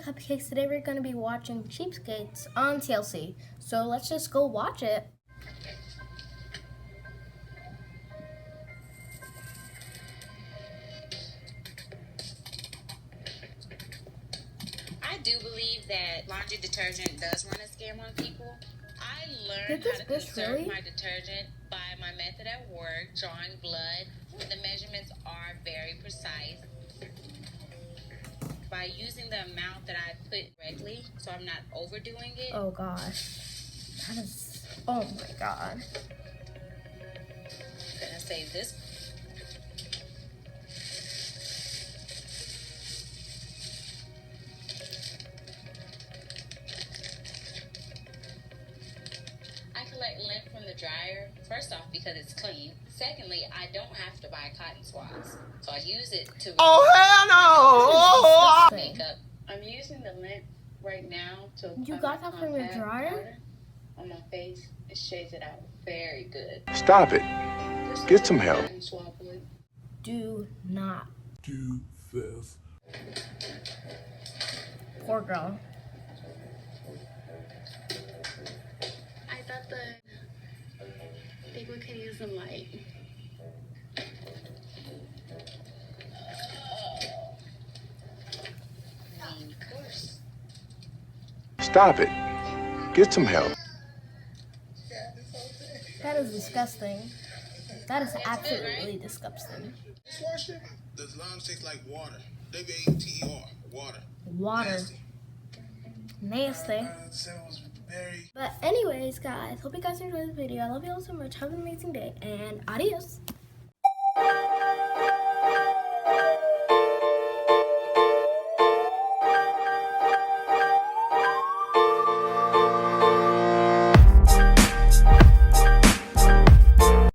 Cupcakes. Today we're going to be watching Cheapskates on TLC. So let's just go watch it. I do believe that laundry detergent does run a scam on people. I learned how to conserve my detergent by my method at work, drawing blood. The measurements are very precise. By using the amount that I put correctly, so I'm not overdoing it. Oh gosh. That is, oh my god. I'm gonna save this. I collect lint from the dryer, first off because it's clean. Secondly, I don't have to buy cotton swabs. So I use it to makeup. I'm using the lint right now to You got that from your dryer? On my face. It shades it out very good. Stop it. Get some help. Do not. Do this. Poor girl. I thought we could use some light. Of course. Stop it. Get some help. That is disgusting. That is absolutely disgusting. Dishwasher? The laundry tastes like water. W-A-T-E-R. Water. Water. Nasty. But anyways, guys, hope you guys enjoyed the video. I love you all so much. Have an amazing day, and adios.